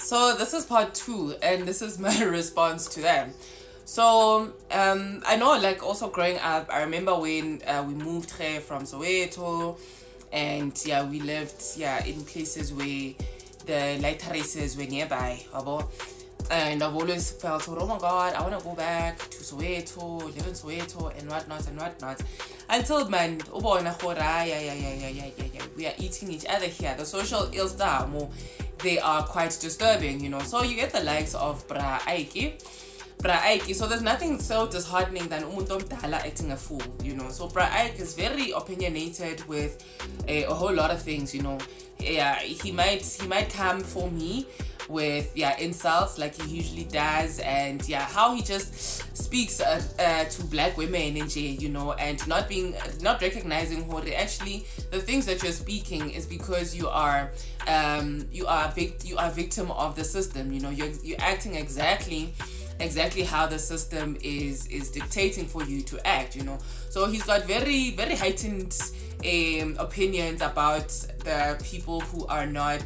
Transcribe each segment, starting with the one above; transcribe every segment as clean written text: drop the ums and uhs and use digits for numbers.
So this is part 2, and this is my response to them. So I know, like, also growing up, I remember when we moved here from Soweto, and yeah, we lived in places where the light races were nearby, and I've always felt, oh my god, I want to go back to Soweto, live in Soweto, and whatnot and whatnot, until man, we are eating each other here. The social ills they are quite disturbing, you know. So you get the likes of Bra Aiki. So there's nothing so disheartening than umuntu omdala acting a fool, you know. So Bra Aiki is very opinionated with a whole lot of things, you know. Yeah, he might come for me with insults like he usually does, and how he just speaks to black women in jail, you know, and not recognizing who actually the things that you're speaking is because you are a victim of the system, you know. You're acting exactly how the system is dictating for you to act, you know. So he's got very, very heightened opinions about the people who are not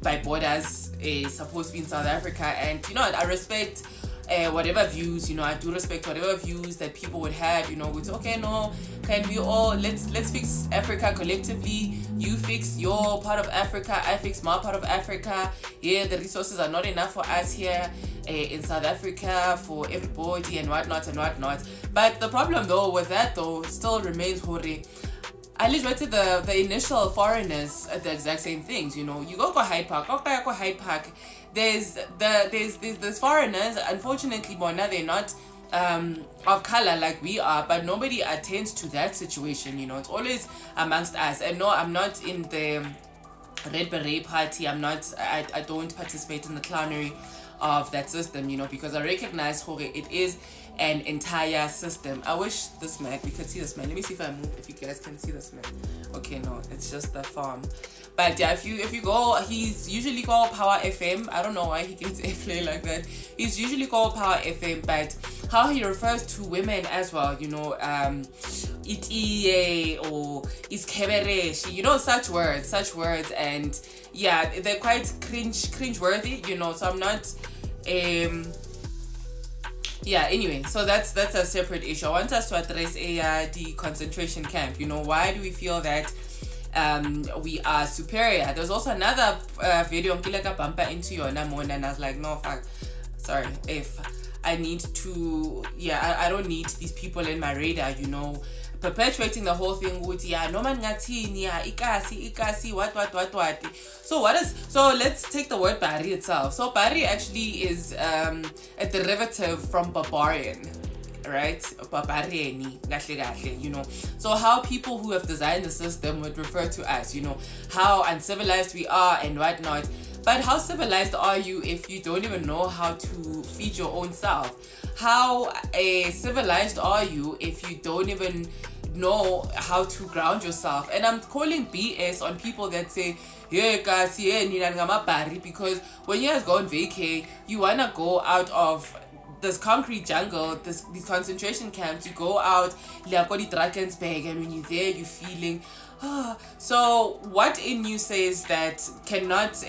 by borders supposed to be in South Africa. And you know, I respect whatever views, you know, I do respect whatever views that people would have, you know. It's okay, no, can we all let's fix Africa collectively. You fix your part of Africa, I fix my part of Africa. Yeah, the resources are not enough for us here in South Africa for everybody and whatnot and whatnot. But the problem though with that though still remains, Hori. I live to the initial foreigners at the exact same things, you know. You go Hyde Park, there's foreigners, unfortunately bona, they're not of color like we are, but nobody attends to that situation, you know. It's always amongst us. And no, I'm not in the Red Beret party. I don't participate in the clownery of that system, you know, because I recognize it is an entire system. I wish this man, we could see this man. Let me see if I move, if you guys can see this man. Okay, no, it's just the farm. But yeah, if you go, he's usually called Power FM. I don't know why he gets airplay like that. He's usually called Power FM, but how he refers to women as well, you know, itiye or iskebereshi, you know, such words, and yeah, they're quite cringe-worthy, you know. So I'm not anyway, so that's a separate issue. I want us to address the concentration camp, you know. Why do we feel that we are superior? There's also another video I bumper into your namon, and I was like, no, fuck, sorry, if I need to, I don't need these people in my radar, you know, perpetuating the whole thing with no man ngatini, ikasi, what. So let's take the word Bari itself. So Bari actually is a derivative from barbarian, right? Barbariani, you know. So how people who have designed the system would refer to us, you know, how uncivilized we are and whatnot. But how civilized are you if you don't even know how to feed your own self? How civilized are you if you don't even know how to ground yourself? And I'm calling BS on people that say, yeah, guys, because when you guys go on vacay, you wanna go out of this concrete jungle, these concentration camps. You go out, and when you're there, you're feeling. So what in you says that cannot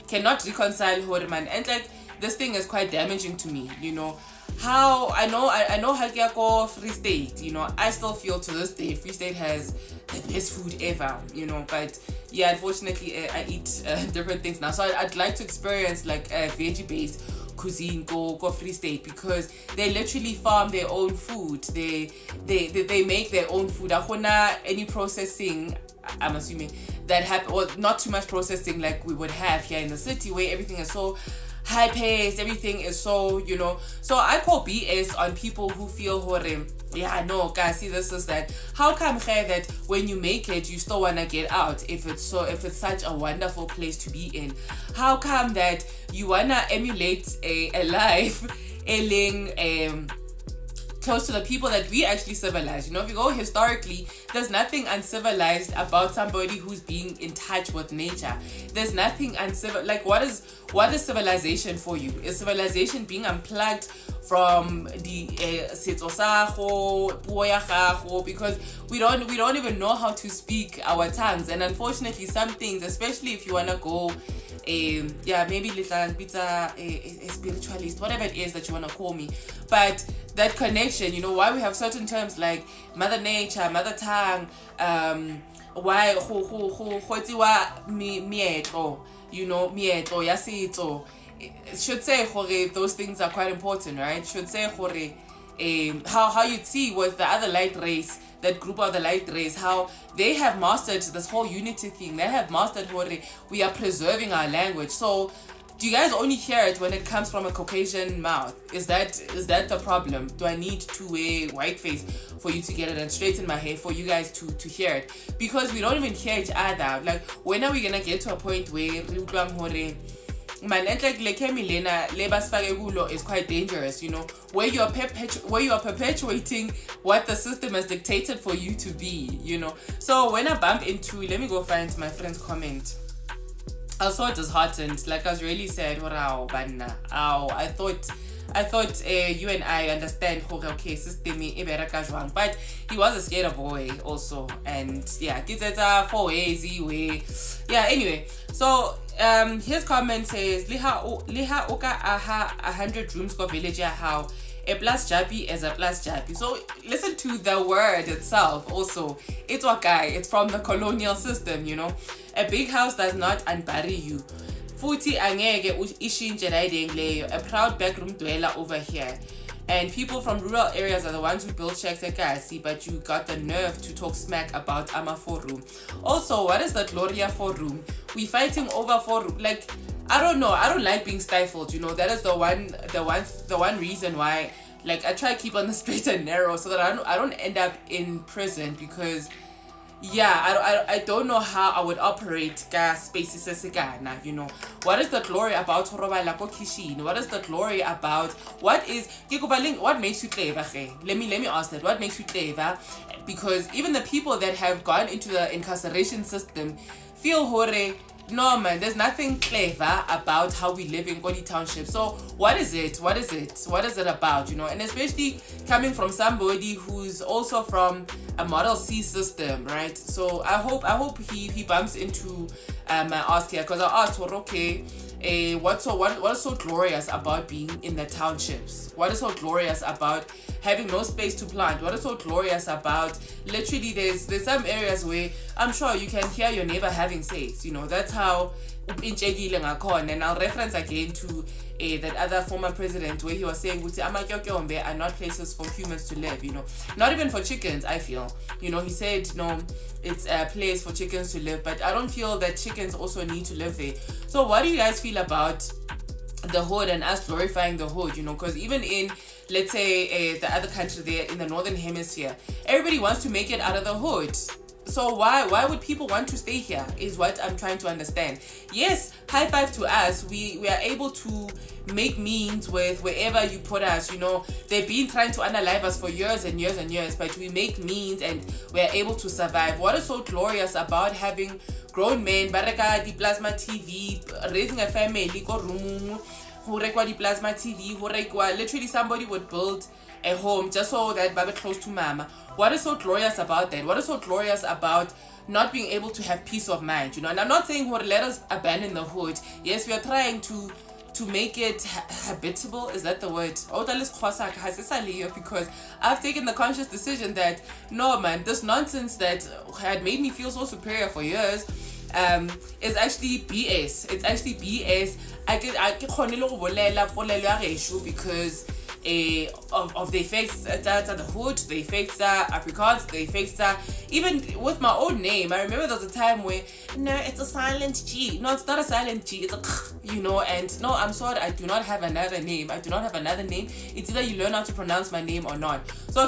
cannot reconcile Horiman? And like, this thing is quite damaging to me, you know. How I know Hagiako Free State, you know, I still feel to this day Free State has the best food ever, you know. But yeah, unfortunately I eat different things now, so I'd like to experience like a veggie based cuisine go Free State, because they literally farm their own food. They make their own food. Any processing, I'm assuming, that happen, or not too much processing like we would have here in the city, where everything is so high paced, everything is so, you know. So I call BS on people who feel no, guys, see, this is that. How come that when you make it, you still wanna get out if it's such a wonderful place to be in? How come that you wanna emulate a life close to the people that we actually civilize? You know, if you go historically, there's nothing uncivilized about somebody who's being in touch with nature. There's nothing uncivil. Like, what is civilization for you? Is civilization being unplugged from the setso sa go, puo ya gago, because we don't even know how to speak our tongues. And unfortunately, some things, especially if you wanna go maybe little pizza a spiritualist, whatever it is that you want to call me, but that connection, you know, why we have certain terms like mother nature, mother tongue, why mietlo, you know, mietlo ya setso, should say those things are quite important, right? Should say how you see with the other light race, that group of the light race, how they have mastered this whole unity thing. They have mastered we are preserving our language. So do you guys only hear it when it comes from a Caucasian mouth? Is that the problem? Do I need to wear white face for you to get it and straighten my hair for you guys to hear it? Because we don't even hear each other. Like, when are we gonna get to a point where man, and like Milena, is quite dangerous, you know, where you are perpetuating what the system has dictated for you to be, you know. So when I bump into, let me go find my friend's comment. I was so disheartened. Like, I was really sad. I thought you and I understand okay, system but he was a skater boy also, and yeah, anyway, so his comment says liha oka aha 100 rooms go village how a Plaas Jaapie is a Plaas Jaapie. So listen to the word itself also. It's wakai, it's from the colonial system, you know. A big house does not unbury you. Futhi angeke ishintshe riding leyo, a proud backroom dweller over here. And people from rural areas are the ones who build shacks at Kasi, but you got the nerve to talk smack about Ama 4-room. Also, what is the Gloria 4-room? We fighting over 4-room. Like, I don't know. I don't like being stifled, you know. That is the one reason why, like, I try to keep on the straight and narrow so that I don't end up in prison, because yeah, I don't know how I would operate spaces, you know. What is the glory about what is the glory about what makes you clever? Let me ask that. What makes you clever? Because even the people that have gone into the incarceration system feel no man, there's nothing clever about how we live in Kodi Township. So what is it? What is it about, you know? And especially coming from somebody who's also from a Model C system, right? So I hope he bumps into my ask here, because I asked her, okay, what is so glorious about being in the townships? What is so glorious about having no space to plant? What is so glorious about, literally, there's some areas where I'm sure you can hear your neighbor having sex, you know. That's how and I'll reference again to that other former president, where he was saying are not places for humans to live, you know, not even for chickens. I feel, you know, he said no, it's a place for chickens to live, but I don't feel that chickens also need to live there. So what do you guys feel about the hood and us glorifying the hood, you know? Because even in, let's say, the other country there in the northern hemisphere, everybody wants to make it out of the hood. So why would people want to stay here is what I'm trying to understand. Yes, high five to us. We are able to make means with wherever you put us, you know. They've been trying to unalive us for years and years and years, but we make means and we're able to survive. What is so glorious about having grown men, baraka di plasma TV, raising a family, ko room, who require the plasma TV, who require, literally somebody would build a home just so that Baba close to mama. What is so glorious about that? What is so glorious about not being able to have peace of mind, you know? And I'm not saying let us abandon the hood. Yes, we are trying to make it habitable. Is that the word? Because I've taken the conscious decision that no man, this nonsense that had made me feel so superior for years is actually BS. It's actually BS. I because of the effects that the hood, the effects that Afrikaans, the effects that even with my own name. I remember there was a time where no, it's a silent G. No, it's not a silent G. It's a you know. And no, I'm sorry, I do not have another name. I do not have another name. It's either you learn how to pronounce my name or not. So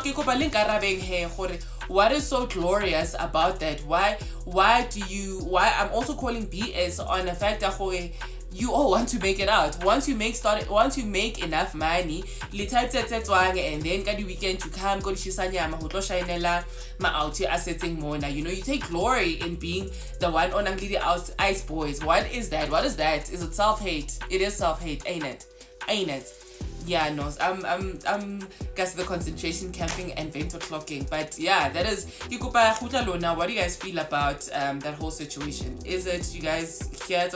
what is so glorious about that? Why I'm also calling BS on the fact that you all want to make it out. Once you make enough money, and then ka di weekend you come go shisa nyama ho tlo shinela ma out a setting more. You know, you take glory in being the one on the ice boys. What is that? What is that? Is it self-hate? It is self-hate, ain't it? Ain't it? Yeah, no, I'm guess the concentration camping and vento clocking. But yeah, that is what do you guys feel about that whole situation? Is it you guys here